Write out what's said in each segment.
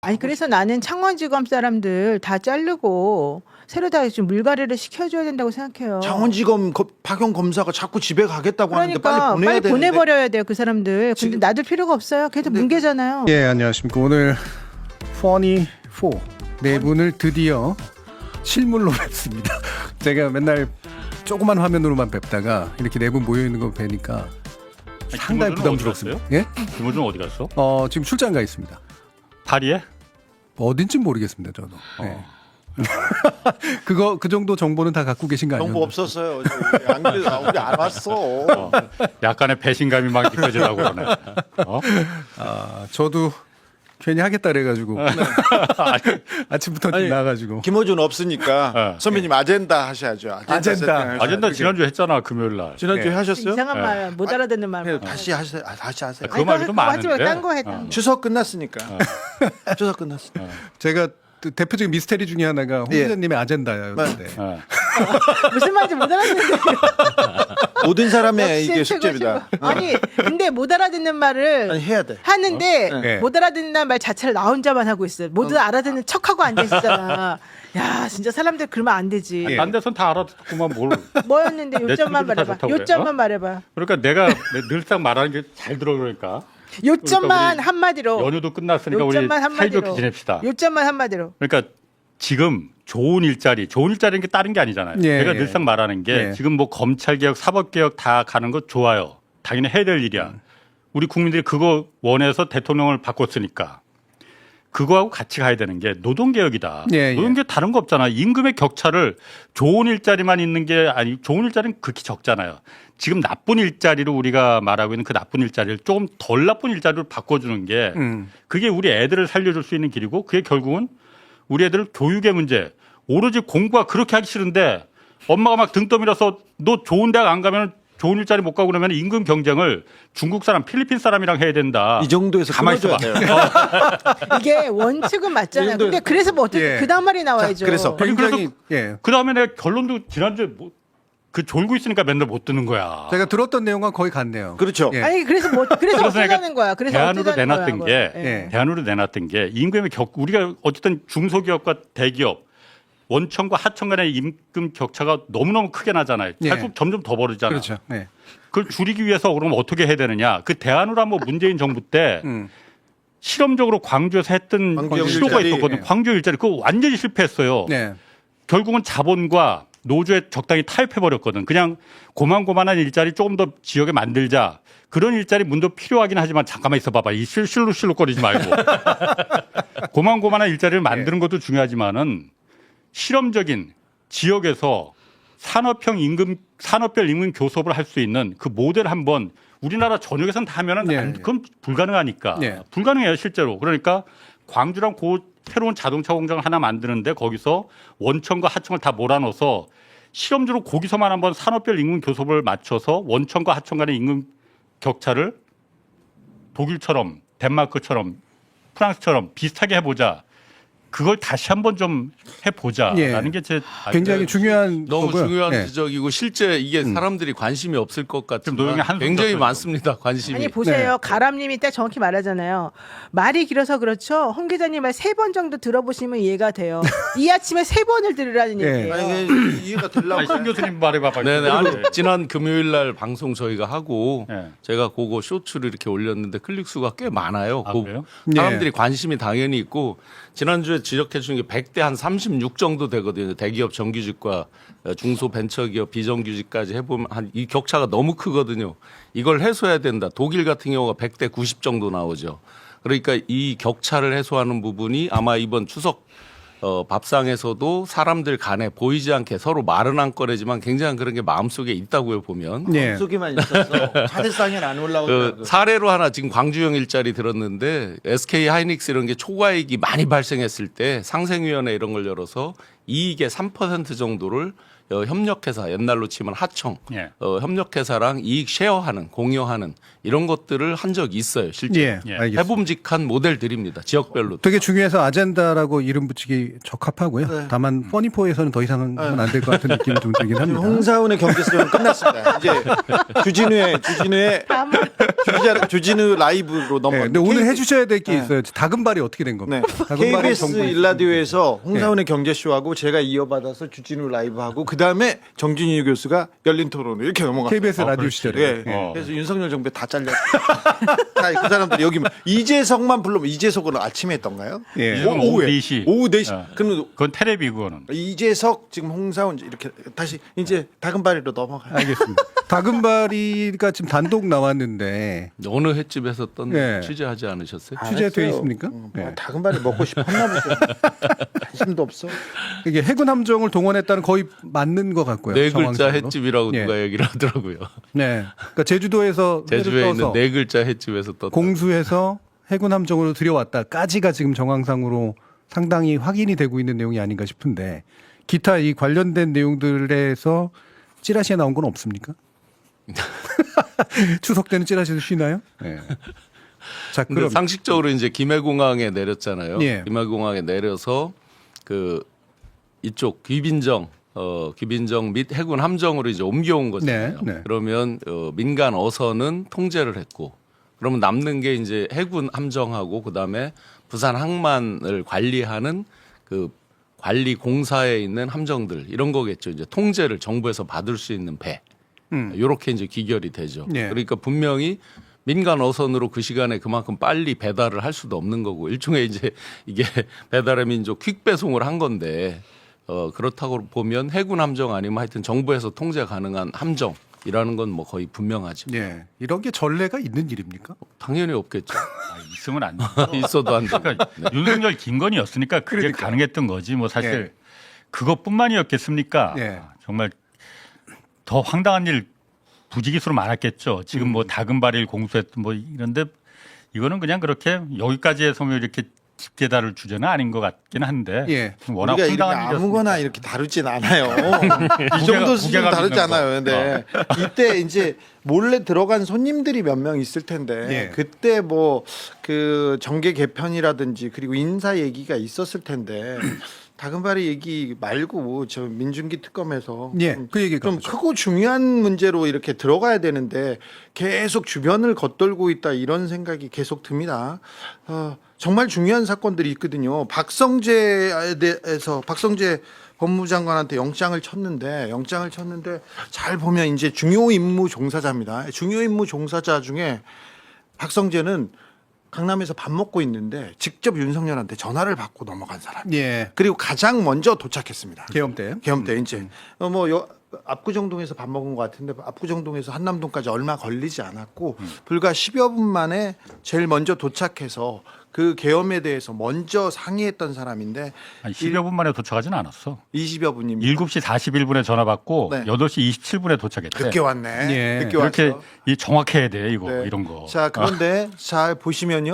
아니 그래서 나는 창원지검 사람들 다 자르고 새로 다 좀 물갈이를 시켜줘야 된다고 생각해요. 창원지검 박영 검사가 자꾸 집에 가겠다고 하는데 그러니까 빨리 보내야 되는데. 보내버려야 돼요 그 사람들. 근데 지금- 놔둘 필요가 없어요. 걔도 뭉개잖아요. 예, 안녕하십니까. 오늘 퍼니 4 네 분을 드디어 실물로 뵙습니다. 제가 맨날 조그만 화면으로만 뵙다가 이렇게 네 분 모여 있는 거 뵈니까 상당히 부담스럽습니다. 예? 김호중 어디 갔어? 지금 출장 가 있습니다. 파리에? 어딘지 모르겠습니다, 저도. 예. 그 정도 정보는 다 갖고 계신 거 아니에요? 정보 없었어요. 안 그래도 우리 안 왔어. 약간의 배신감이 막 느껴지려고 그러네. 저도 괜히 하겠다 그래가지고 아침부터 좀 나가지고. 김호준 없으니까 선배님 아젠다 하셔야죠. 아젠다. 세팅하셔야죠. 아젠다 지난주에 했잖아 금요일 날. 지난주에 네. 하셨어요? 이상한 말 못 알아듣는 말. 다시 하세요. 다시 하세요. 그 말이 좀 많은데. 딴거 해. 딴 거. 추석 끝났으니까. 추석 끝났으니까. 제가 또 대표적인 미스테리 중에 하나가 홍 예. 기자님의 아젠다였는데 어. 무슨 말인지 못 알아듣는데. 모든 사람의 역시 이게 최고, 숙제입니다. 최고. 아니 근데 못 알아듣는 말을 아니, 해야 돼. 하는데 네. 못 알아듣는 말 자체를 나 혼자만 하고 있어요. 모두 알아듣는 척하고 앉아 있잖아. 야 진짜 사람들 그러면 안 되지. 예. 딴 데선 다 알아듣구만 뭘. 뭐였는데 내 요점만 친구들 다 말해봐. 좋다고 요점만 그래요? 말해봐. 그러니까 내가 늘상 말하는 게 잘 들어 그러니까. 요점만 우리 한마디로. 연휴도 끝났으니까 우리 요점만 한마디로. 사이좋게 지냅시다. 요점만 한마디로. 그러니까 지금 좋은 일자리인 게 다른 게 아니잖아요. 예, 제가 예. 늘상 말하는 게 예. 지금 뭐 검찰개혁, 사법개혁 다 가는 거 좋아요. 당연히 해야 될 일이야. 우리 국민들이 그거 원해서 대통령을 바꿨으니까. 그거하고 같이 가야 되는 게 노동개혁이다. 예, 예. 노동개혁 다른 거 없잖아. 임금의 격차를 좋은 일자리만 있는 게 아니 좋은 일자리는 극히 적잖아요. 지금 나쁜 일자리로 우리가 말하고 있는 그 나쁜 일자리를 조금 덜 나쁜 일자리로 바꿔주는 게 그게 우리 애들을 살려줄 수 있는 길이고 그게 결국은 우리 애들 교육의 문제. 오로지 공부가 그렇게 하기 싫은데 엄마가 막 등 떠밀어서 너 좋은 대학 안 가면 좋은 일자리 못 가고 그러면 임금 경쟁을 중국 사람, 필리핀 사람이랑 해야 된다. 이 정도에서 가만히 끊어줘야 있어봐. 돼요. 이게 원칙은 맞잖아요. 근데 그래서 뭐 어떻게 예. 그 다음 말이 나와야죠. 자, 그래서 아니, 굉장히 예. 그 다음에 내가 결론도 지난주에 그 졸고 있으니까 맨날 못 듣는 거야. 제가 들었던 내용과 거의 같네요. 그렇죠. 예. 아니 그래서 그래서 어쩌자는 거야. 그래서 대안으로 어쩌자는 내놨던 거야, 게 그걸. 예. 대안으로 내놨던 게 임금의 우리가 어쨌든 중소기업과 대기업 원청과 하청 간의 임금 격차가 너무너무 크게 나잖아요. 예. 결국 점점 더 벌어지잖아요. 그렇죠. 네. 그걸 줄이기 위해서 그럼 어떻게 해야 되느냐. 그 대안으로 한번 문재인 정부 때 실험적으로 광주에서 했던 광주 시도가 일자리. 있었거든요. 예. 광주 일자리. 그거 완전히 실패했어요. 네. 결국은 자본과 노조에 적당히 타협해버렸거든. 그냥 고만고만한 일자리 조금 더 지역에 만들자. 그런 일자리 문도 필요하긴 하지만 잠깐만 있어봐봐. 이 실룩실룩거리지 말고. 고만고만한 일자리를 만드는 것도 중요하지만은 실험적인 지역에서 산업별 임금 교섭을 할 수 있는 그 모델 한번 우리나라 전역에선 다 하면은 네. 그건 불가능하니까. 네. 불가능해요, 실제로. 그러니까 광주랑 새로운 자동차 공장을 하나 만드는데 거기서 원청과 하청을 다 몰아넣어서 실험적으로 거기서만 한번 산업별 임금 교섭을 맞춰서 원청과 하청 간의 임금 격차를 독일처럼 덴마크처럼 프랑스처럼 비슷하게 해보자. 그걸 다시 한번 좀 해보자라는 예. 게 제 굉장히 중요한 너무 거고요. 중요한 예. 지적이고 실제 이게 사람들이 관심이 없을 것 노영이 같지만 한숨 굉장히 쉬었어요. 많습니다. 관심이. 아니 보세요. 네. 가람님이 딱 정확히 말하잖아요. 말이 길어서 그렇죠. 홍 기자님 말 3번 정도 들어보시면 이해가 돼요. 이 아침에 3번을 들으라는 네. 얘기예요. 아니, 이게 이해가 되려고. 신 교수님 말해봐봐. 네네. 아니, 지난 금요일 날 방송 저희가 하고 네. 제가 그거 쇼츠를 이렇게 올렸는데 클릭 수가 꽤 많아요. 아, 그 그래요? 사람들이 관심이 당연히 있고 지난주에 지적해 주신 게 100대 한 36 정도 되거든요. 대기업 정규직과 중소벤처기업 비정규직까지 해보면 이 격차가 너무 크거든요. 이걸 해소해야 된다. 독일 같은 경우가 100대 90 정도 나오죠. 그러니까 이 격차를 해소하는 부분이 아마 이번 추석 밥상에서도 사람들 간에 보이지 않게 서로 말은 안 꺼내지만 굉장히 그런 게 마음속에 있다고요 보면. 예. 속에만 있었어. 차대상엔 안 올라오더라고. 그 사례로 하나 지금 광주형 일자리 들었는데 SK 하이닉스 이런 게 초과이익이 많이 발생했을 때 상생위원회 이런 걸 열어서 이익의 3% 정도를 협력회사 옛날로 치면 하청 예. 협력회사랑 이익 쉐어하는 공유하는 이런 것들을 한 적이 있어요. 실제 예, 예. 알겠습니다. 해봄직한 모델들입니다. 지역별로. 되게 중요해서 아젠다라고 이름 붙이기 적합하고요. 네. 다만 퍼니포에서는 더 이상은 하면 안 될 것 같은 느낌이 좀 들긴 합니다. 홍사운의 경제수련 끝났습니다. 이제 주진우의 주진우 라이브로 네, 넘어갑니다. 근데 오늘 해주셔야 될 게 네. 있어요. 다금발이 어떻게 된 겁니까? 네. 다금발은 KBS 정부- 일라디오에서 홍사운의 경제쇼하고 제가 이어받아서 주진우 라이브하고 그 다음에 정준희 교수가 열린 토론 이렇게 넘어갔어요. KBS 라디오 그렇지. 시절에. 예. 예. 그래서 윤석열 정부에 다 잘렸. 그 사람들이 여기 이재석만 불러면 이재석은 아침에 했던가요? 예. 이재석은 오후 4시. 오후 4시. 어. 그러면 그건 테레비 그거는. 이재석 지금 홍사운 이렇게 다시 이제 다금바리로 넘어가요. 알겠습니다. 다금바리가 지금 단독 나왔는데 어느 횟집에서 떤 예. 취재하지 않으셨어요? 취재돼 알았어요. 있습니까? 뭐 네. 다금바리 먹고 싶었나 보죠. 관심도 없어. 이게 해군 함정을 동원했다는 거의 맞는 것 같고요. 네 글자 정황상으로. 횟집이라고 예. 누가 얘기를 하더라고요. 네. 그러니까 제주도에서 제주에 회를 있는 떠서 네 글자 횟집에서 떴다. 공수해서 해군 함정으로 들여왔다까지가 지금 정황상으로 상당히 확인이 되고 있는 내용이 아닌가 싶은데 기타 이 관련된 내용들에서 찌라시에 나온 건 없습니까? 추석 때는 찌라시에서 쉬나요? 네. 자, 근데 그럼 상식적으로 이제 김해공항에 내렸잖아요. 예. 김해공항에 내려서 그 이쪽 귀빈정 및 해군 함정으로 이제 옮겨온 거잖아요. 네, 네. 그러면 민간 어선은 통제를 했고, 그러면 남는 게 이제 해군 함정하고 그다음에 부산 항만을 관리하는 그 관리 공사에 있는 함정들 이런 거겠죠. 이제 통제를 정부에서 받을 수 있는 배. 이렇게 이제 기결이 되죠. 예. 그러니까 분명히 민간 어선으로 그 시간에 그만큼 빨리 배달을 할 수도 없는 거고 일종의 이제 이게 배달의 민족 퀵 배송을 한 건데 그렇다고 보면 해군 함정 아니면 하여튼 정부에서 통제 가능한 함정이라는 건 뭐 거의 분명하죠. 예. 이런 게 전례가 있는 일입니까? 당연히 없겠죠. 있으면 안 돼. 있어도 안 되고. 그러니까 윤석열 김건희였으니까 그게 그러니까요. 가능했던 거지. 뭐 사실 예. 그것뿐만이었겠습니까? 예. 정말 더 황당한 일 부지기수로 많았겠죠. 지금 뭐 다금바리를 공수했던 뭐 이런데 이거는 그냥 그렇게 여기까지 해서 뭐 이렇게 깊게 다룰 주제는 아닌 것 같긴 한데 예. 워낙 우리가 이렇게 황당한 아무거나 일이었으니까. 이렇게 다루진 않아요. 이 정도 수준 구경하고 다루지 있는 거. 않아요. 근데 이때 이제 몰래 들어간 손님들이 몇 명 있을 텐데 예. 그때 뭐 그 정계 개편이라든지 그리고 인사 얘기가 있었을 텐데 다금바리 얘기 말고 저 민중기 특검에서 예. 좀, 그 얘기가 좀 크고 중요한 문제로 이렇게 들어가야 되는데 계속 주변을 겉돌고 있다 이런 생각이 계속 듭니다. 정말 중요한 사건들이 있거든요. 박성재에 대해서 박성재 법무장관한테 영장을 쳤는데 잘 보면 이제 중요 임무 종사자입니다. 중요 임무 종사자 중에 박성재는 강남에서 밥 먹고 있는데 직접 윤석열한테 전화를 받고 넘어간 사람. 예. 그리고 가장 먼저 도착했습니다. 계엄 때. 계엄 때 이제 압구정동에서 밥 먹은 것 같은데 압구정동에서 한남동까지 얼마 걸리지 않았고 불과 10여 분 만에 제일 먼저 도착해서 그 계엄에 대해서 먼저 상의했던 사람인데 한 10여 분 만에 도착하지는 않았어. 20여 분입니다. 7시 41분에 전화 받고 네. 8시 27분에 도착했대. 늦게 왔네. 예. 늦게 이렇게 왔어. 이 정확해야 돼 이거 네. 이런 거. 자 그런데 잘 보시면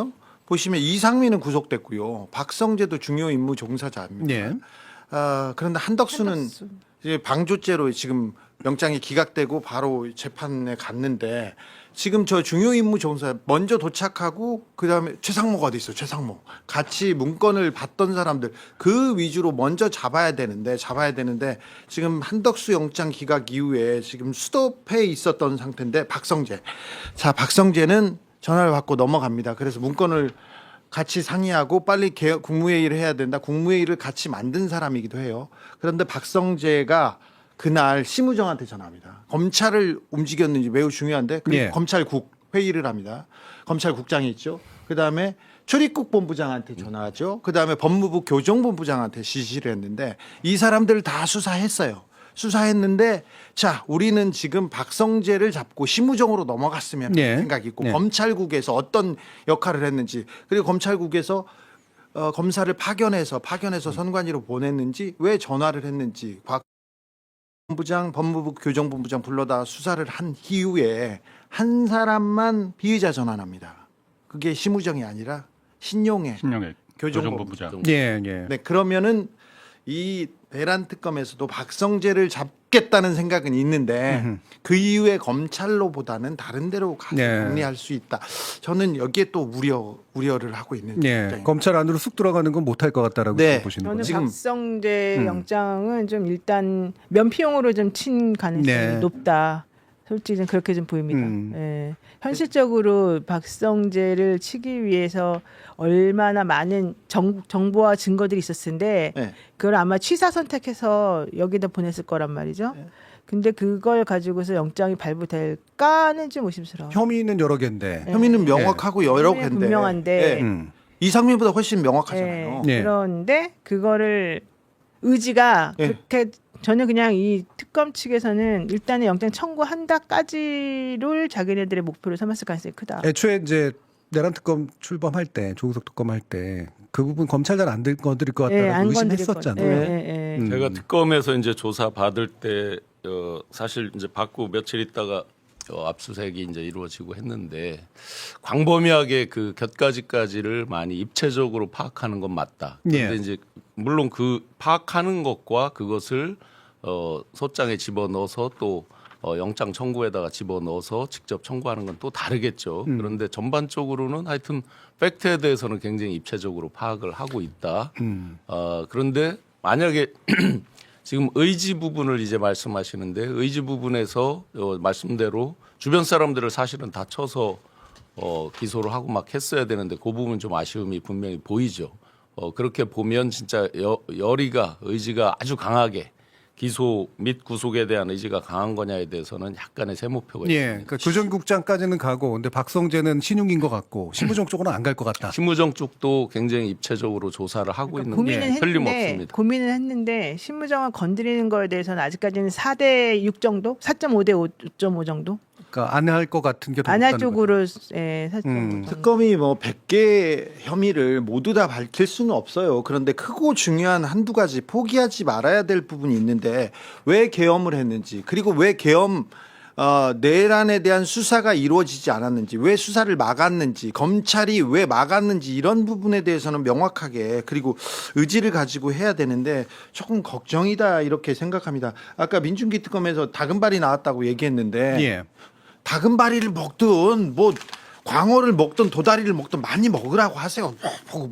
이상민은 구속됐고요. 박성재도 중요 임무 종사자입니다. 예. 그런데 한덕수는 이제 방조죄로 지금 영장이 기각되고 바로 재판에 갔는데 지금 저 중요 임무 종사 먼저 도착하고 그다음에 최상모가 어디 있어? 최상모 같이 문건을 받던 사람들 그 위주로 먼저 잡아야 되는데 지금 한덕수 영장 기각 이후에 지금 스톱해 있었던 상태인데 박성재는 전화를 받고 넘어갑니다. 그래서 문건을 같이 상의하고 빨리 국무회의를 해야 된다. 국무회의를 같이 만든 사람이기도 해요. 그런데 박성재가 그날 심우정한테 전화합니다. 검찰을 움직였는지 매우 중요한데 예. 검찰국 회의를 합니다. 검찰국장이 있죠. 그다음에 출입국 본부장한테 전화하죠. 그다음에 법무부 교정본부장한테 지시를 했는데 이 사람들 다 수사했어요. 수사했는데 자 우리는 지금 박성재를 잡고 심우정으로 넘어갔으면 예. 생각이 있고 예. 검찰국에서 검찰국에서 어떤 역할을 했는지 그리고 검찰국에서 검사를 파견해서 선관위로 보냈는지 왜 전화를 했는지 본부장 법무부 교정본부장 불러다 수사를 한 이후에 한 사람만 피의자 전환합니다. 그게 심우정이 아니라 신용의 신용의 교정본부장. 교정본부장. 예. 예. 네 그러면은 이 내란 특검에서도 박성재를 잡겠다는 생각은 있는데 그 이후에 검찰로보다는 다른 데로 가서 네. 정리할 수 있다. 저는 여기에 또 우려를 하고 있는 예, 입장입니다. 검찰 안으로 쑥 들어가는 건 못할 것 같다라고 네. 보시는 저는 거죠. 지금- 박성재 영장은 좀 일단 면피용으로 좀 친 가능성이 네. 높다. 솔직히 좀 그렇게 좀 보입니다. 예. 현실적으로 박성재를 치기 위해서 얼마나 많은 정보와 증거들이 있었을 텐데 네. 그걸 아마 취사 선택해서 여기다 보냈을 거란 말이죠. 근데 그걸 가지고서 영장이 발부될까는 좀 의심스러워. 혐의는 여러 개인데. 혐의는 명확하고 여러 혐의는 개인데 분명한데. 음. 이상민보다 훨씬 명확하잖아요. 네. 그런데 그거를 의지가 네. 그렇게 저는 그냥 이 특검 측에서는 일단은 영장 청구한다까지를 자기네들의 목표로 삼았을 가능성이 크다. 애초에 이제 내란 특검 출범할 때, 조국석 특검 할 때 그 부분 검찰 잘 안 건드릴 것 같다고 안 건드릴 의심했었잖아요. 거. 예. 음. 제가 특검에서 이제 조사 받을 때 사실 이제 받고 며칠 있다가 압수수색이 이제 이루어지고 했는데 광범위하게 그 곁가지까지를 많이 입체적으로 파악하는 건 맞다. 그런데 예. 이제 물론 그 파악하는 것과 그것을 소장에 집어넣어서 또 영장 청구에다가 집어넣어서 직접 청구하는 건 또 다르겠죠. 그런데 전반적으로는 하여튼 팩트에 대해서는 굉장히 입체적으로 파악을 하고 있다. 그런데 만약에 지금 의지 부분을 이제 말씀하시는데 의지 부분에서 말씀대로 주변 사람들을 사실은 다 쳐서 기소를 하고 막 했어야 되는데 그 부분 좀 아쉬움이 분명히 보이죠. 그렇게 보면 진짜 열의가 의지가 아주 강하게 기소 및 구속에 대한 의지가 강한 거냐에 대해서는 약간의 세모표가 예, 있습니다. 그러니까 조전국장까지는 가고, 근데 박성재는 신용인 것 같고 신무정 쪽으로는 안 갈 것 같다. 신무정 쪽도 굉장히 입체적으로 조사를 하고 있는 고민은 게 했는데 틀림없습니다. 고민은 했는데 신무정을 건드리는 거에 대해서는 아직까지는 4대 6 정도, 4.5대 5.5 정도 그러니까 안 할 것 같은 게 더 안할 높다는 쪽으로 4.5 정도. 특검이 뭐 100개 혐의를 모두 다 밝힐 수는 없어요. 그런데 크고 중요한 한두 가지 포기하지 말아야 될 부분이 있는데 왜 계엄을 했는지 그리고 왜 계엄 내란에 대한 수사가 이루어지지 않았는지 왜 수사를 막았는지 검찰이 왜 막았는지 이런 부분에 대해서는 명확하게 그리고 의지를 가지고 해야 되는데 조금 걱정이다 이렇게 생각합니다. 아까 민중기 특검에서 다금발이 나왔다고 얘기했는데 예. 다금바리를 먹든 뭐 광어를 먹든 도다리를 먹든 많이 먹으라고 하세요.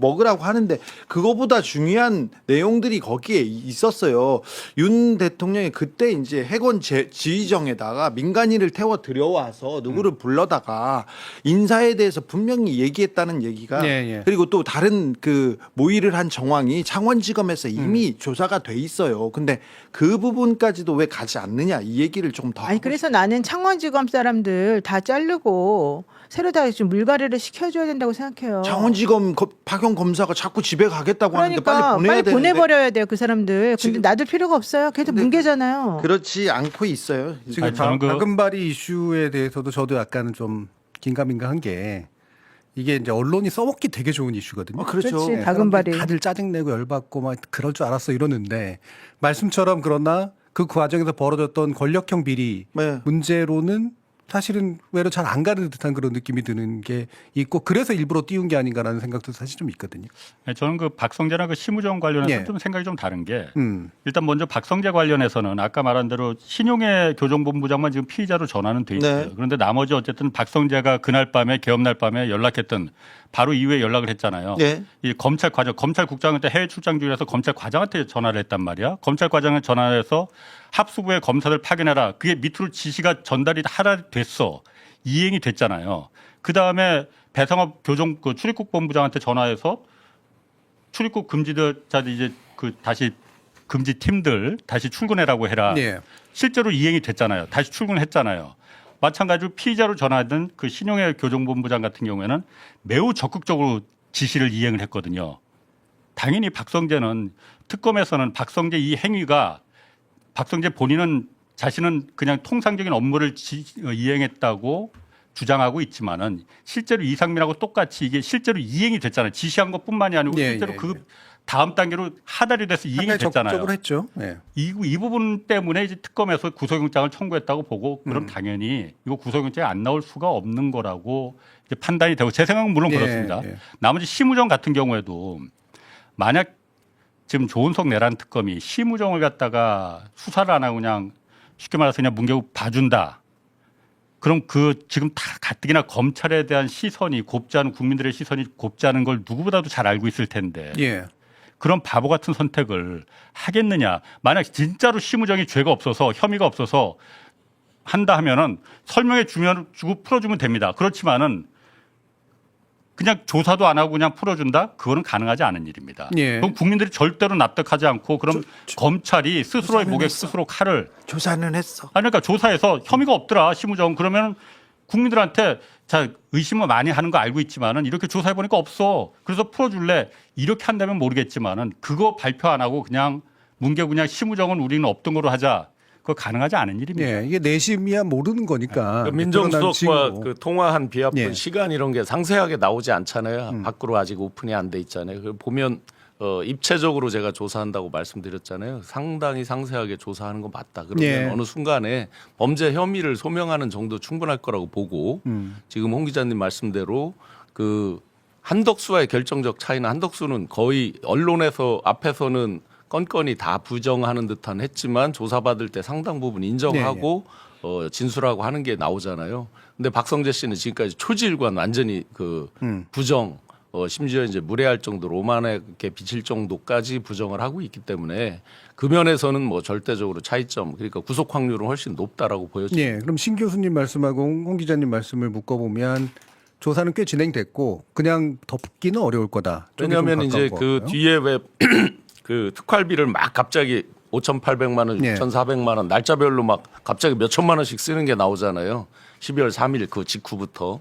먹으라고 하는데 그거보다 중요한 내용들이 거기에 있었어요. 윤 대통령이 그때 이제 해군 지휘정에다가 민간인을 태워 들여와서 누구를 불러다가 인사에 대해서 분명히 얘기했다는 얘기가 예. 그리고 또 다른 그 모의를 한 정황이 창원지검에서 이미 조사가 돼 있어요. 근데 그 부분까지도 왜 가지 않느냐 이 얘기를 좀 더 아니 그래서 나는 창원지검 사람들 다 자르고 새로 다 좀 물갈이를 시켜줘야 된다고 생각해요. 창원지검 파견 검사가 자꾸 집에 가겠다고 하는데 그러니까 빨리 보내야 되는데 보내버려야 돼요 그 사람들. 근데 지금- 놔둘 필요가 없어요. 걔도 문제잖아요. 그렇지 않고 있어요. 지금 아니, 저는 다금바리 이슈에 대해서도 저도 약간 좀 긴가민가한 게 이게 이제 언론이 써먹기 되게 좋은 이슈거든요. 그렇죠. 그렇지. 네, 다금바리. 사람들이 다들 짜증내고 열받고 막 그럴 줄 알았어 이러는데 말씀처럼 그러나 그 과정에서 벌어졌던 권력형 비리 네. 문제로는 사실은 외로 잘 안 가는 듯한 그런 느낌이 드는 게 있고 그래서 일부러 띄운 게 아닌가라는 생각도 사실 좀 있거든요. 저는 그 박성재나 그 심우정 관련해서 예. 좀 생각이 좀 다른 게 일단 먼저 박성재 관련해서는 아까 말한 대로 신용의 교정본부장만 지금 피의자로 전환은 돼 있어요. 네. 그런데 나머지 어쨌든 박성재가 그날 밤에 계엄날 밤에 연락했던 바로 이후에 연락을 했잖아요. 네. 이 검찰 과장, 검찰국장한테 해외 출장 중이라서 검찰 과장한테 전화를 했단 말이야. 검찰 과장을 전화해서 합수부의 검사들 파견해라. 그게 밑으로 지시가 전달이 하나 됐어. 이행이 됐잖아요. 그 다음에 배상업 교정 그 출입국 본부장한테 전화해서 출입국 금지들 이제 그 다시 금지 팀들 다시 출근해라고 해라. 예. 실제로 이행이 됐잖아요. 다시 출근했잖아요. 마찬가지로 피의자로 전화하던 그 신용의 교정본부장 같은 경우에는 매우 적극적으로 지시를 이행을 했거든요. 당연히 박성재는 특검에서는 박성재 이 행위가 박성재 본인은 자신은 그냥 통상적인 업무를 이행했다고 주장하고 있지만은 실제로 이상민하고 똑같이 이게 실제로 이행이 됐잖아요. 지시한 것뿐만이 아니고 예, 실제로 예, 그 예. 다음 단계로 하달이 돼서 이행이 상당히 됐잖아요. 적극적으로 했죠. 예. 이 부분 때문에 이제 특검에서 구속영장을 청구했다고 보고 그럼 당연히 이거 구속영장이 안 나올 수가 없는 거라고 이제 판단이 되고 제 생각은 물론 예, 그렇습니다. 예. 나머지 심우정 같은 경우에도 만약 지금 조은석 내란 특검이 심우정을 갖다가 수사를 안 하고 그냥 쉽게 말해서 그냥 문개국 봐준다. 그럼 그 지금 다 가뜩이나 검찰에 대한 시선이 곱지 않은 국민들의 시선이 곱지 않은 걸 누구보다도 잘 알고 있을 텐데 예. 그런 바보 같은 선택을 하겠느냐. 만약 진짜로 심우정이 죄가 없어서 혐의가 없어서 한다 하면은 설명해 주고 풀어주면 됩니다. 그렇지만은 그냥 조사도 안 하고 그냥 풀어준다? 그거는 가능하지 않은 일입니다. 예. 그럼 국민들이 절대로 납득하지 않고 그럼 검찰이 스스로의 목에 스스로 칼을 조사는 했어. 아니 그러니까 조사해서 혐의가 없더라 심우정 그러면 국민들한테 자 의심을 많이 하는 거 알고 있지만은 이렇게 조사해 보니까 없어. 그래서 풀어줄래? 이렇게 한다면 모르겠지만은 그거 발표 안 하고 그냥 문개 그냥 심우정은 우리는 없던 거로 하자. 그거 가능하지 않은 일입니다. 예. 이게 내심이야 모르는 거니까. 그 민정수석과 드러난 그 통화한 비합본 예. 시간 이런 게 상세하게 나오지 않잖아요. 밖으로 아직 오픈이 안 돼 있잖아요. 그 보면 입체적으로 제가 조사한다고 말씀드렸잖아요. 상당히 상세하게 조사하는 거 맞다. 그러면 예. 어느 순간에 범죄 혐의를 소명하는 정도 충분할 거라고 보고 지금 홍 기자님 말씀대로 그 한덕수와의 결정적 차이는 한덕수는 거의 언론에서 앞에서는 건건이 다 부정하는 듯한 했지만 조사받을 때 상당 부분 인정하고 진술하고 하는 게 나오잖아요. 근데 박성재 씨는 지금까지 초지일관 완전히 그 부정 심지어 이제 무례할 정도로 오만하게 비칠 정도까지 부정을 하고 있기 때문에 그 면에서는 뭐 절대적으로 차이점 그러니까 구속 확률은 훨씬 높다라고 보여집니다. 예. 그럼 신 교수님 말씀하고 홍 기자님 말씀을 묶어보면 조사는 꽤 진행됐고 그냥 덮기는 어려울 거다. 쪽이 좀 왜냐하면 이제 가까운 그 것 같고요. 뒤에 왜 그 특활비를 막 갑자기 5,800만 원, 예. 6,400만 원 날짜별로 막 갑자기 몇 천만 원씩 쓰는 게 나오잖아요. 12월 3일 그 직후부터.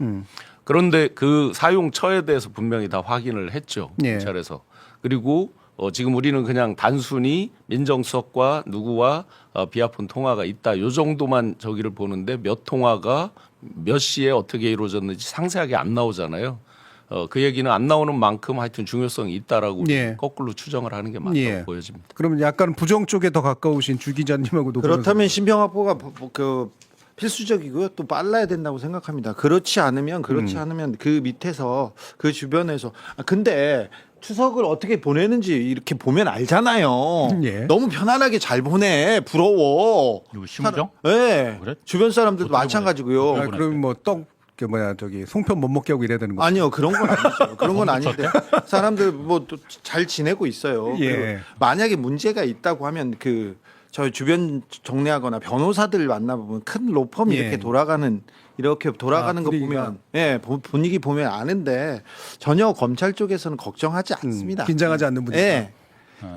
그런데 그 사용처에 대해서 분명히 다 확인을 했죠. 예. 검찰에서. 그리고 지금 우리는 그냥 단순히 민정수석과 누구와 비아폰 통화가 있다. 요 정도만 저기를 보는데 몇 통화가 몇 시에 어떻게 이루어졌는지 상세하게 안 나오잖아요. 그 얘기는 안 나오는 만큼 하여튼 중요성이 있다라고 예. 거꾸로 추정을 하는 게 맞다고 예. 보여집니다. 그러면 약간 부정 쪽에 더 가까우신 주 기자님하고도 그렇다면 신병 확보가 그 필수적이고요. 또 빨라야 된다고 생각합니다. 그렇지 않으면 그 밑에서 그 주변에서 근데 추석을 어떻게 보내는지 이렇게 보면 알잖아요. 예. 너무 편안하게 잘 보내. 부러워. 누구 심우정? 네. 그래? 주변 사람들도 어떻게 마찬가지고요. 아, 그럼 저기 송편 못 먹게 하고 이래야 되는 거죠. 아니요 그런 건 아니죠. 그런 건 아닌데 사람들 뭐 또 잘 지내고 있어요. 예. 그리고 만약에 문제가 있다고 하면 그 저희 주변 정리하거나 변호사들 만나보면 큰 로펌이 예. 이렇게 돌아가는 거 분위기가. 보면 분위기 보면 아는데 전혀 검찰 쪽에서는 걱정하지 않습니다. 긴장하지 않는 분위기. 예.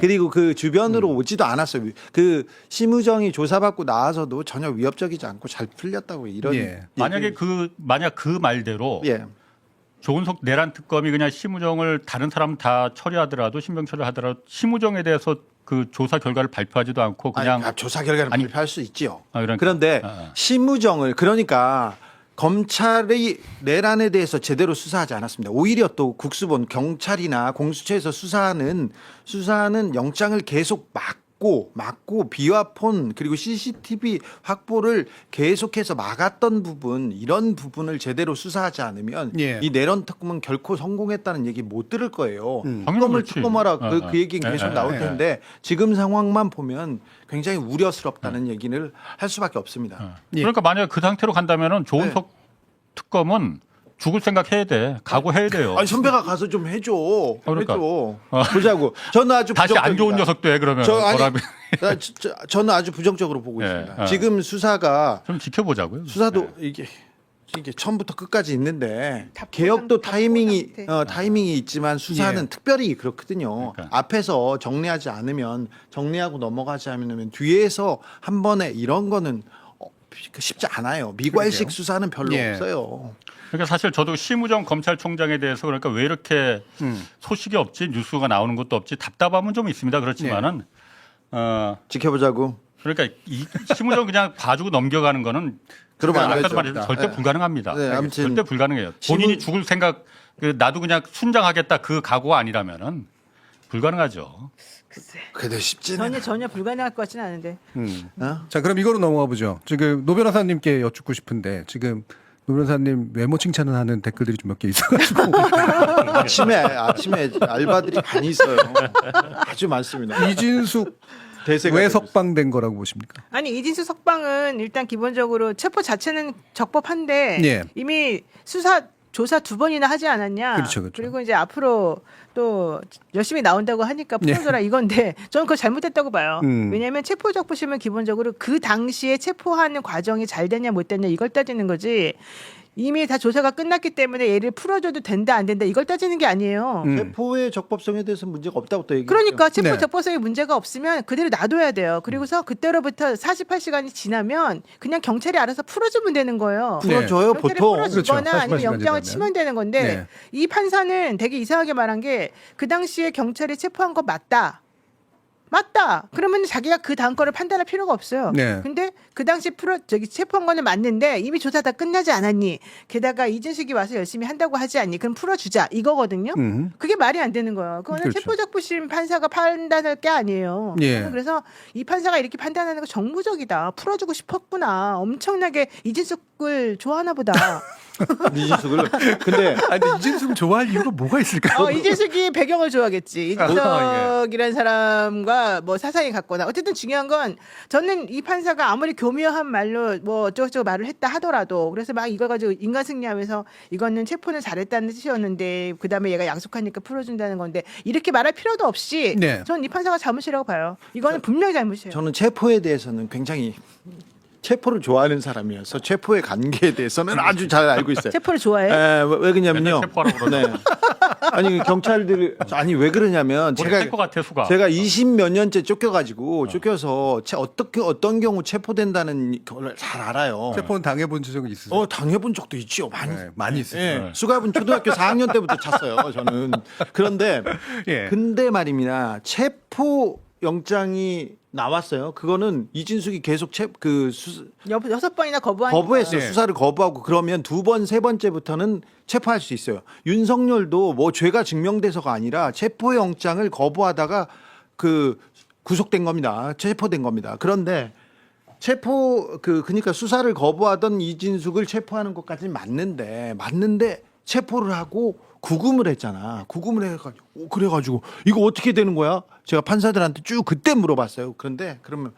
그리고 그 주변으로 오지도 않았어요. 그 심우정이 조사받고 나와서도 전혀 위협적이지 않고 잘 풀렸다고 이런. 예. 만약 그 말대로 예. 조은석 내란 특검이 그냥 심우정을 다른 사람 다 처리하더라도 신병 처리하더라도 심우정에 대해서 그 조사 결과를 발표하지도 않고 그냥 조사 결과를 아니, 발표할 수 있지요. 그러니까. 그런데 심우정을 그러니까 검찰이 내란에 대해서 제대로 수사하지 않았습니다. 오히려 또 국수본 경찰이나 공수처에서 수사하는 영장을 계속 막고 비화폰 그리고 CCTV 확보를 계속해서 막았던 부분 이런 부분을 제대로 수사하지 않으면 예. 이 내란 특검은 결코 성공했다는 얘기 못 들을 거예요. 당연히 특검을 그렇지. 특검하라 그 얘기는 계속 나올 예. 텐데 지금 상황만 보면 굉장히 우려스럽다는 얘기를 할 수밖에 없습니다. 예. 그러니까 만약 그 상태로 간다면은 조은석 특검은 죽을 생각해야 돼. 각오해야 돼요. 아니 선배가 가서 좀 해줘. 그러니까. 해줘. 보자고. 저는 아주 다시 안 좋은 부정적이다. 녀석도 해 그러면. 저는 아주 부정적으로 보고 예, 있습니다. 예. 지금 수사가 좀 지켜보자고요. 수사도 이게 처음부터 끝까지 있는데 개혁도 타이밍이 있지만 수사는 예. 특별히 그렇거든요. 그러니까. 앞에서 정리하지 않으면 정리하고 넘어가지 않으면 뒤에서 한 번에 이런 거는 쉽지 않아요. 미괄식 그러게요. 수사는 별로 예. 없어요. 그러니까 사실 저도 심우정 검찰총장에 대해서 그러니까 왜 이렇게 소식이 없지 뉴스가 나오는 것도 없지 답답함은 좀 있습니다. 그렇지만은 지켜보자고. 그러니까 이 심우정 그냥 봐주고 넘겨가는 거는 그러면 안 아까도 되죠. 말했지만 절대 네. 불가능합니다. 네, 아무튼 절대 불가능해요. 본인이 죽을 생각 나도 그냥 순장하겠다 그 각오가 아니라면은 불가능하죠. 글쎄. 그래도 쉽지는. 전혀 불가능할 것 같지는 않은데. 어? 자, 그럼 이거로 넘어가 보죠. 지금 노 변호사님께 여쭙고 싶은데 지금 노 변호사님 외모 칭찬을 하는 댓글들이 좀 몇 개 있어가지고 아침에 알바들이 많이 있어요. 아주 많습니다. 이진숙 대세가 왜 되고 있어요. 석방된 거라고 보십니까? 아니 이진수 석방은 일단 기본적으로 체포 자체는 적법한데 예. 이미 조사 2번이나 하지 않았냐. 그렇죠, 그렇죠. 리고 이제 앞으로 또 열심히 나온다고 하니까 풀어줘라 이건데 저는 그거 잘못됐다고 봐요. 왜냐하면 체포적부심은 기본적으로 그 당시에 체포하는 과정이 잘 됐냐 못 됐냐 이걸 따지는 거지. 이미 다 조사가 끝났기 때문에 얘를 풀어줘도 된다 안 된다 이걸 따지는 게 아니에요. 체포의 적법성에 대해서 문제가 없다고 또 얘기해요. 그러니까 체포 네. 적법성에 문제가 없으면 그대로 놔둬야 돼요. 그리고서 그때로부터 48시간이 지나면 그냥 경찰이 알아서 풀어주면 되는 거예요. 풀어줘요 경찰이 보통. 풀어주거나 그렇죠. 아니면 48시간 영장을 지나면. 치면 되는 건데 네. 이 판사는 되게 이상하게 말한 게 그 당시에 경찰이 체포한 거 맞다. 그러면 자기가 그 다음 거를 판단할 필요가 없어요. 네. 근데 그 당시 체포한 거는 맞는데 이미 조사 다 끝나지 않았니? 게다가 이진숙이 와서 열심히 한다고 하지 않니? 그럼 풀어주자 이거거든요. 그게 말이 안 되는 거예요. 그거는 그렇죠. 체포적부심 판사가 판단할 게 아니에요. 예. 그래서 이 판사가 이렇게 판단하는 거 정무적이다. 풀어주고 싶었구나. 엄청나게 이진숙을 좋아하나 보다. 이진숙을. 근데 아니 이진숙을 좋아할 이유가 뭐가 있을까요? 이진숙이 배경을 좋아하겠지. 이진숙이라는 사람과 뭐 사상이 같거나 어쨌든 중요한 건 저는 이 판사가 아무리 교묘한 말로 뭐 어쩌고저쩌고 말을 했다 하더라도 그래서 막 이걸 가지고 인간 승리하면서 이거는 체포는 잘했다는 뜻이었는데 그다음에 얘가 약속하니까 풀어준다는 건데 이렇게 말할 필요도 없이 네. 저는 이 판사가 잘못이라고 봐요. 이거는 분명히 잘못이에요. 저는 체포에 대해서는 굉장히 체포를 좋아하는 사람이어서 체포의 관계에 대해서는 아주 잘 알고 있어요. 체포를 좋아해? 왜 그러냐면요. 맨날 체포하라고 그러죠. 네. 아니 경찰들 아니 왜 그러냐면 우리 할 것 같아 수가. 제가 20몇 년째 쫓겨서 어떤 경우 체포된다는 걸 잘 알아요. 체포는 당해본 적이 있으세요? 당해본 적도 있죠. 많이. 네, 많이 있어요. 예. 수갑은 초등학교 4학년 때부터 찼어요. 저는. 그런데 예. 근데 말입니다. 체포 영장이 나왔어요. 그거는 이진숙이 계속 6번이나 거부했어요. 네. 수사를 거부하고 그러면 2번, 3번째부터는 체포할 수 있어요. 윤석열도 뭐 죄가 증명돼서가 아니라 체포영장을 거부하다가 구속된 겁니다. 체포된 겁니다. 그런데 그러니까 수사를 거부하던 이진숙을 체포하는 것까지는 맞는데 체포를 하고 구금을 했잖아. 구금을 해가지고 그래가지고 이거 어떻게 되는 거야? 제가 판사들한테 쭉 그때 물어봤어요. 그런데 그러면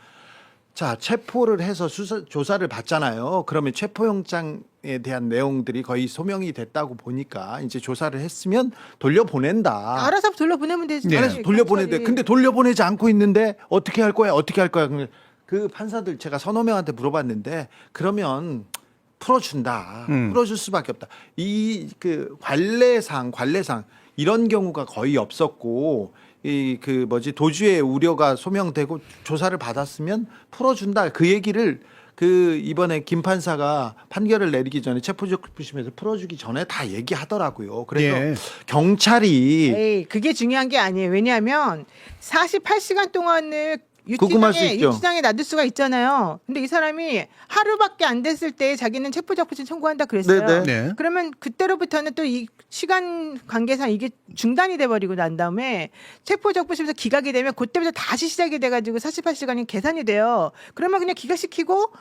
자 체포를 해서 조사를 받잖아요. 그러면 체포영장에 대한 내용들이 거의 소명이 됐다고 보니까 이제 조사를 했으면 돌려보낸다. 알아서 돌려보내면 되지. 네. 알아서 돌려보내는데 근데 돌려보내지 않고 있는데 어떻게 할 거야? 그러면 그 판사들 제가 서너 명한테 물어봤는데 그러면 풀어준다. 풀어줄 수밖에 없다. 관례상 이런 경우가 거의 없었고 도주의 우려가 소명되고 조사를 받았으면 풀어준다. 그 얘기를 이번에 김 판사가 판결을 내리기 전에 체포적부심에서 풀어주기 전에 다 얘기하더라고요. 그래서 예. 경찰이 그게 중요한 게 아니에요. 왜냐하면 48시간 동안을 구금할 수 있죠. 유치장에 놔둘 수가 있잖아요. 근데 이 사람이 하루밖에 안 됐을 때 자기는 체포적부심 청구한다 그랬어요. 네네. 네. 그러면 그때로부터는 또 이 시간 관계상 이게 중단이 돼버리고 난 다음에 체포적부심에서 기각이 되면 그때부터 다시 시작이 돼가지고 48시간이 계산이 돼요. 그러면 그냥 기각시키고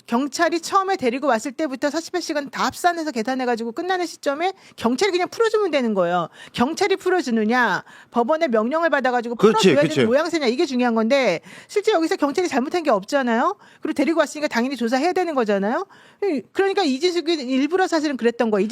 경찰이 처음에 데리고 왔을 때부터 48시간 다 합산해서 계산해가지고 끝나는 시점에 경찰이 그냥 풀어주면 되는 거예요. 경찰이 풀어주느냐, 법원의 명령을 받아가지고 풀어줘야 되는 모양새냐 이게 중요한 건데 실제 여기서 경찰이 잘못한 게 없잖아요. 그리고 데리고 왔으니까 당연히 조사해야 되는 거잖아요. 그러니까 이진숙이 일부러 사실은 그랬던 거예요.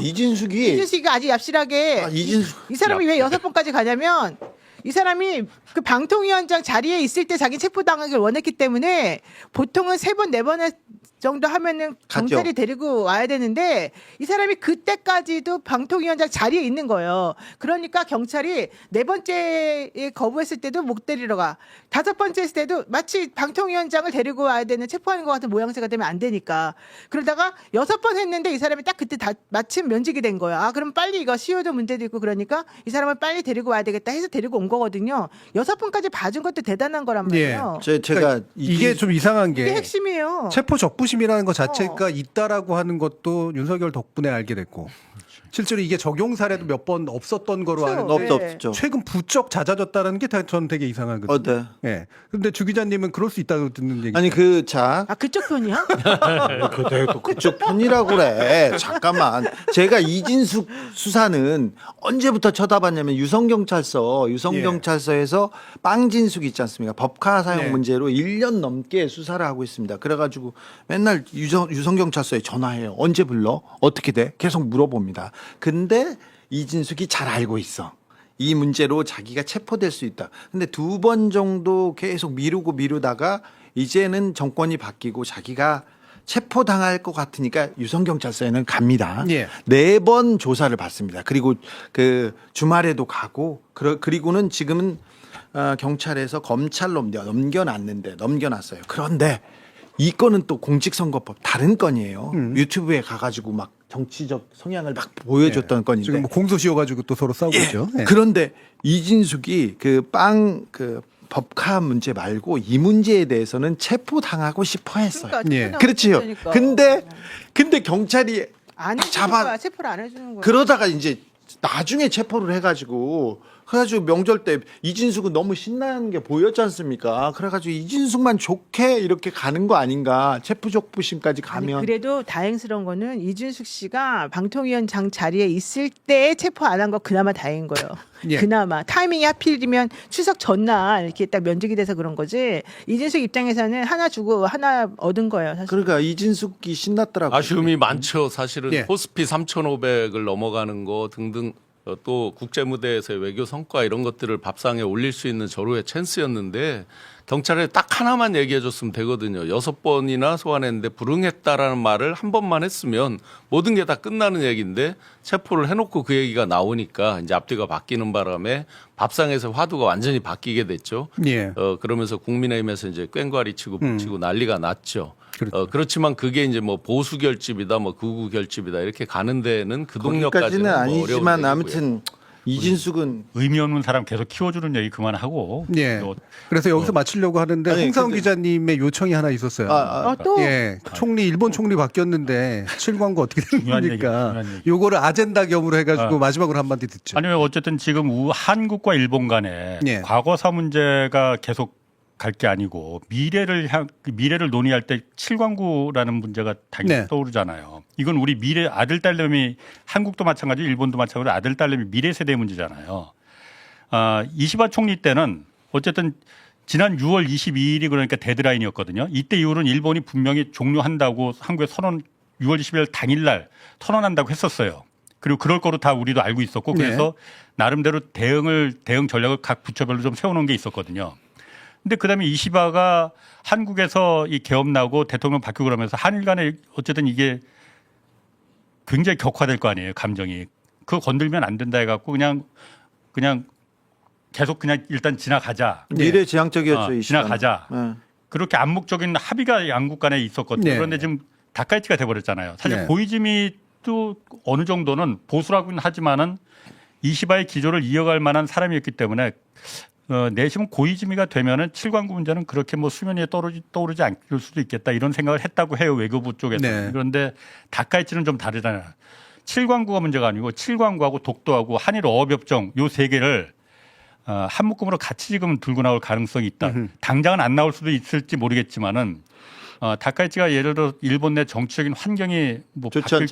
이진숙이가 아주 얍실하게 이 사람이 왜 6번까지 가냐면 이 사람이 그 방통위원장 자리에 있을 때 자기 체포당하기를 원했기 때문에 보통은 3번, 4번 정도 하면은 경찰이 데리고 와야 되는데 이 사람이 그때까지도 방통위원장 자리에 있는 거예요. 그러니까 경찰이 4번째에 거부했을 때도 못 데리러 가. 5번째 했을 때도 마치 방통위원장을 데리고 와야 되는 체포하는 것 같은 모양새가 되면 안 되니까. 그러다가 6번 했는데 이 사람이 딱 그때 마침 면직이 된 거예요. 그럼 빨리 이거 시효도 문제도 있고 그러니까 이 사람을 빨리 데리고 와야 되겠다 해서 데리고 온 거거든요. 6번까지 봐준 것도 대단한 거란 말이에요. 제가 이게 좀 이상한 게 이게 핵심이에요. 체포 적부심이라는 것 자체가 있다라고 하는 것도 윤석열 덕분에 알게 됐고 실제로 이게 적용 사례도 몇 번 없었던 거로 그렇죠. 아는데 없죠. 최근 부쩍 잦아졌다는 게 저는 되게 이상하거든요. 네. 예. 근데 주 기자님은 그럴 수 있다고 듣는 얘기. 아니 자 아 그쪽 편이야? 내가 또 그쪽 편이라고 그래. 잠깐만. 제가 이진숙 수사는 언제부터 쳐다봤냐면 유성경찰서에서 빵진숙 있지 않습니까? 법카 사용 네. 문제로 1년 넘게 수사를 하고 있습니다. 그래가지고 맨날 유성경찰서에 전화해요. 언제 불러? 어떻게 돼? 계속 물어봅니다. 근데 이진숙이 잘 알고 있어. 이 문제로 자기가 체포될 수 있다. 근데 2번 정도 계속 미루다가 이제는 정권이 바뀌고 자기가 체포당할 것 같으니까 유성경찰서에는 갑니다. 예. 4번 조사를 받습니다. 그리고 그 주말에도 가고 그리고는 지금은 경찰에서 검찰로 넘겨놨어요. 그런데 이 건은 또 공직선거법 다른 건이에요. 유튜브에 가가지고 막 정치적 성향을 막 보여줬던 건인데 지금 뭐 공소시효가지고 또 서로 싸우고 있죠. 예. 그런데 이진숙이 그 법카 문제 말고 이 문제에 대해서는 체포당하고 싶어 했어요. 그러니까 예. 그렇지요. 그러니까. 근데 경찰이 안 해주는 잡아- 거야. 체포를 안 해주는 거야. 그러다가 이제 나중에 체포를 해가지고 명절 때 이진숙은 너무 신나는 게 보였지 않습니까? 그래가지고 이진숙만 좋게 이렇게 가는 거 아닌가? 체포적부심까지 아니, 가면 그래도 다행스러운 거는 이준숙 씨가 방통위원장 자리에 있을 때 체포 안 한 거 그나마 다행인 거예요. 예. 그나마 타이밍이 하필이면 추석 전날 이렇게 딱 면직이 돼서 그런 거지. 이준숙 입장에서는 하나 주고 하나 얻은 거예요. 사실. 그러니까 이진숙이 신났더라고요. 아쉬움이 많죠. 사실은 예. 호스피 3,500을 넘어가는 거 등등 또 국제무대에서의 외교 성과 이런 것들을 밥상에 올릴 수 있는 절호의 찬스였는데 경찰에 딱 하나만 얘기해 줬으면 되거든요. 6번이나 소환했는데 불응했다라는 말을 한 번만 했으면 모든 게 다 끝나는 얘기인데 체포를 해놓고 그 얘기가 나오니까 이제 앞뒤가 바뀌는 바람에 밥상에서 화두가 완전히 바뀌게 됐죠. 예. 그러면서 국민의힘에서 이제 꽹과리 치고 붙이고 난리가 났죠. 그렇죠. 그렇지만 그게 이제 뭐 보수 결집이다, 뭐 극우 결집이다 이렇게 가는 데는 그 거기까지는 동력까지는 뭐 아니지만 어려운 아무튼 이진숙은 의미 없는 사람 계속 키워주는 얘기 그만하고. 예. 또 그래서 여기서 마치려고 하는데 아니, 홍사훈 근데- 기자님의 요청이 하나 있었어요. 또 예, 총리 일본 총리 바뀌었는데 7광구 어떻게 중요한 됩니까? 얘기, 중요한 얘기. 요거를 아젠다 겸으로 해가지고 아. 마지막으로 한마디 듣죠. 아니면 어쨌든 지금 한국과 일본 간에 예. 과거사 문제가 계속 갈 게 아니고 미래를 논의할 때 7광구라는 문제가 당연히 네. 떠오르잖아요. 이건 우리 미래 아들 딸내미 한국도 마찬가지고 일본도 마찬가지로 아들 딸내미 미래 세대 문제잖아요. 이시바 총리 때는 어쨌든 지난 6월 22일이 그러니까 데드라인이었거든요. 이때 이후로는 일본이 분명히 종료한다고 한국에 6월 20일 당일날 선언한다고 했었어요. 그리고 그럴 거로 다 우리도 알고 있었고 그래서 나름대로 대응 전략을 각 부처별로 좀 세워놓은 게 있었거든요. 근데 그다음에 이시바가 한국에서 이 개업 나고 대통령 바뀌고 그러면서 한일 간에 어쨌든 이게 굉장히 격화될 거 아니에요, 감정이. 그거 건들면 안 된다 해갖고 그냥 계속 그냥 일단 지나가자. 미래지향적이었죠. 이 시간은. 지나가자. 네. 그렇게 암묵적인 합의가 양국 간에 있었거든요. 네. 그런데 지금 다카이치가 돼버렸잖아요. 사실 네. 고이즈미도 어느 정도는 보수라고는 하지만은 이시바의 기조를 이어갈 만한 사람이었기 때문에 내심은 고이즈미가 되면은 7광구 문제는 그렇게 뭐 수면 위에 떠오르지 않을 수도 있겠다 이런 생각을 했다고 해요. 외교부 쪽에서. 네. 그런데 다카이치는 좀 다르잖아요. 7광구가 문제가 아니고 7광구하고 독도하고 한일 어업협정 요 세 개를 한 묶음으로 같이 지금 들고 나올 가능성이 있다. 당장은 안 나올 수도 있을지 모르겠지만은 다카이치가 예를 들어 일본 내 정치적인 환경이 뭐 좋지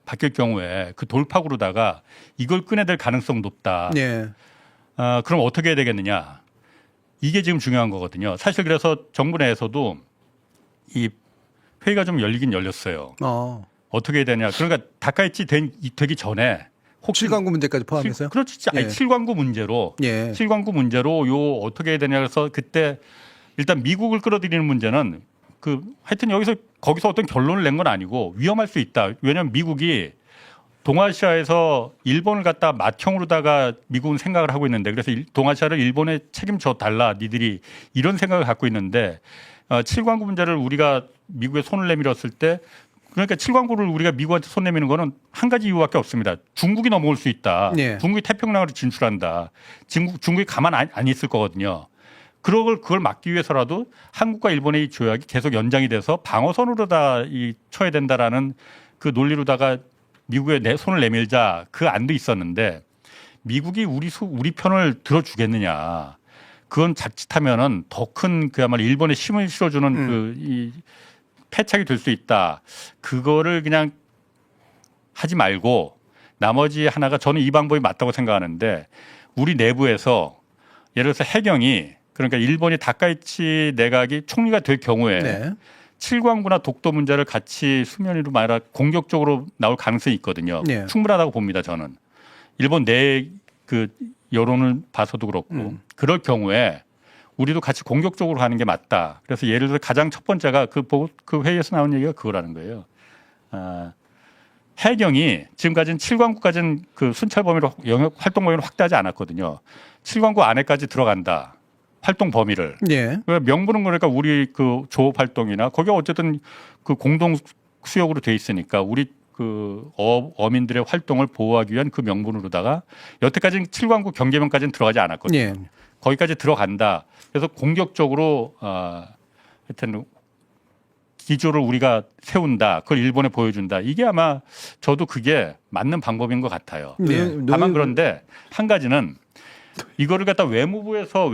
바뀔 경우에 그 돌파구로다가 이걸 꺼내들 가능성 높다. 예. 그럼 어떻게 해야 되겠느냐? 이게 지금 중요한 거거든요. 사실 그래서 정부 내에서도 이 회의가 좀 열리긴 열렸어요. 어떻게 해야 되냐? 그러니까 다카이치 되기 전에 혹시 7광구 문제까지 포함해서요? 그렇지. 아니, 예. 7광구 문제로 예. 7광구 문제로 요 어떻게 해야 되냐 그래서 그때 일단 미국을 끌어들이는 문제는 하여튼 거기서 어떤 결론을 낸 건 아니고 위험할 수 있다. 왜냐하면 미국이 동아시아에서 일본을 갖다 맏형으로다가 미국은 생각을 하고 있는데 그래서 동아시아를 일본에 책임져 달라 니들이 이런 생각을 갖고 있는데 7광구 문제를 우리가 미국에 손을 내밀었을 때 그러니까 7광구를 우리가 미국한테 손 내미는 거는 한 가지 이유밖에 없습니다. 중국이 넘어올 수 있다. 네. 중국이 태평양으로 진출한다. 중국이 가만 안 있을 거거든요. 그걸 막기 위해서라도 한국과 일본의 이 조약이 계속 연장이 돼서 방어선으로 다 쳐야 된다라는 그 논리로다가 미국에 손을 내밀자 그 안도 있었는데 미국이 우리 편을 들어주겠느냐. 그건 자칫하면은 더 큰 그야말로 일본에 힘을 실어주는 이 패착이 될 수 있다. 그거를 그냥 하지 말고 나머지 하나가 저는 이 방법이 맞다고 생각하는데 우리 내부에서 예를 들어서 해경이 그러니까 일본이 다카이치 내각이 총리가 될 경우에 네. 칠광구나 독도 문제를 같이 수면 위로 말하 공격적으로 나올 가능성이 있거든요. 네. 충분하다고 봅니다. 저는 일본 내 그 여론을 봐서도 그렇고 그럴 경우에 우리도 같이 공격적으로 하는 게 맞다. 그래서 예를 들어 가장 첫 번째가 그 회의에서 나온 얘기가 그거라는 거예요. 해경이 지금까지는 칠광구까지는 그 순찰 범위를 영역 활동 범위를 확대하지 않았거든요. 칠광구 안에까지 들어간다. 활동 범위를. 예. 명분은 그러니까 우리 그 조업 활동이나 거기가 어쨌든 그 공동 수역으로 돼 있으니까 우리 그 어민들의 활동을 보호하기 위한 그 명분으로다가 여태까지는 칠광구 경계면까지는 들어가지 않았거든요. 예. 거기까지 들어간다. 그래서 공격적으로 하여튼 기조를 우리가 세운다. 그걸 일본에 보여준다. 이게 아마 저도 그게 맞는 방법인 것 같아요. 네. 다만 그런데 한 가지는 이거를 갖다 외교부에서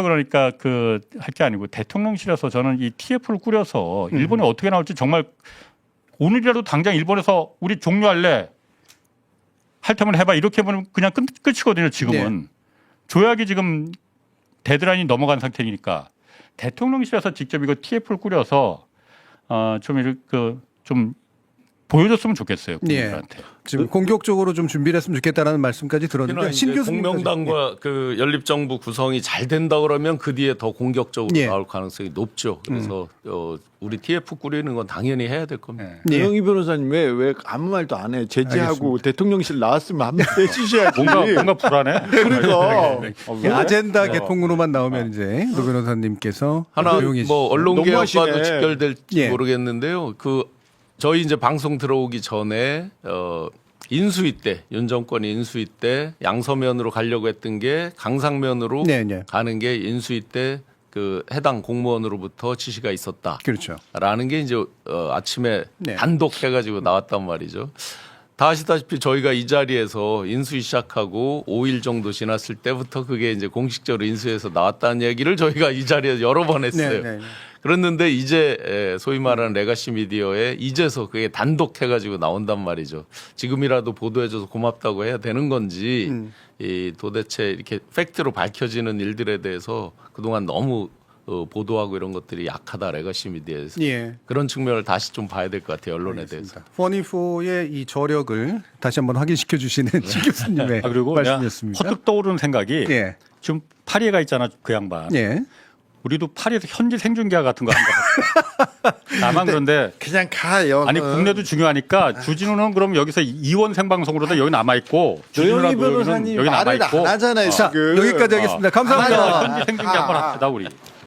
그러니까 그 할 게 아니고 대통령실에서 저는 이 TF를 꾸려서 일본에 어떻게 나올지 정말 오늘이라도 당장 일본에서 우리 종료할래 할 테면 해봐 이렇게 보면 그냥 끝이거든요. 지금은 네. 조약이 지금 데드라인이 넘어간 상태니까 대통령실에서 직접 이거 TF를 꾸려서 좀 이렇게 좀 보여줬으면 좋겠어요. 국민들한테. 지금 공격적으로 좀 준비를 했으면 좋겠다라는 말씀까지 들었는데 신 교수님 공명당과 그 연립정부 구성이 잘 된다 그러면 그 뒤에 더 공격적으로 예. 나올 가능성이 높죠. 그래서 우리 TF 꾸리는 건 당연히 해야 될 겁니다. 예. 노영희 변호사님 왜 아무 말도 안 해? 제지하고 대통령실 나왔으면 한번 해주셔야지. 뭔가 불안해. 그러니까 예, 아젠다 개통으로만 나오면 이제 노 변호사님께서 하나 조용히 뭐 언론개혁과도 너무하시네. 직결될지 예. 모르겠는데요. 저희 이제 방송 들어오기 전에 인수위 때 윤 정권이 인수위 때 양서면으로 가려고 했던 게 강상면으로 네, 네. 가는 게 인수위 때 그 해당 공무원으로부터 지시가 있었다. 그렇죠. 라는 게 이제 아침에 네. 단독 해가지고 나왔단 말이죠. 다 아시다시피 저희가 이 자리에서 인수위 시작하고 5일 정도 지났을 때부터 그게 이제 공식적으로 인수위에서 나왔다는 얘기를 저희가 이 자리에서 여러 번 했어요. 네, 네. 그랬는데 이제 소위 말하는 레가시 미디어에 이제서 그게 단독 해가지고 나온단 말이죠. 지금이라도 보도해줘서 고맙다고 해야 되는 건지 이 도대체 이렇게 팩트로 밝혀지는 일들에 대해서 그동안 너무 보도하고 이런 것들이 약하다 레가시 미디어에서 예. 그런 측면을 다시 좀 봐야 될 것 같아요. 언론에 대해서. 퍼니포의 이 저력을 다시 한번 확인시켜 주시는 신 교수님의 그리고 내가 말씀이었습니다. 퍼뜩 떠오르는 생각이 예. 지금 파리에 가 있잖아 그 양반. 예. 우리도 파리에서 현지 생중계화 같은 거 한 거 같아. 다만 그런데 그냥 가요. 아니 국내도 중요하니까 주진우는 그럼 여기서 이원 생방송으로도 여기 남아 있고 노영희 변호사님 여기 남아 말을 있고 안 하잖아요. 자, 지금. 여기까지 하겠습니다. 감사합니다. 현지 생중계 한번 합시다 우리.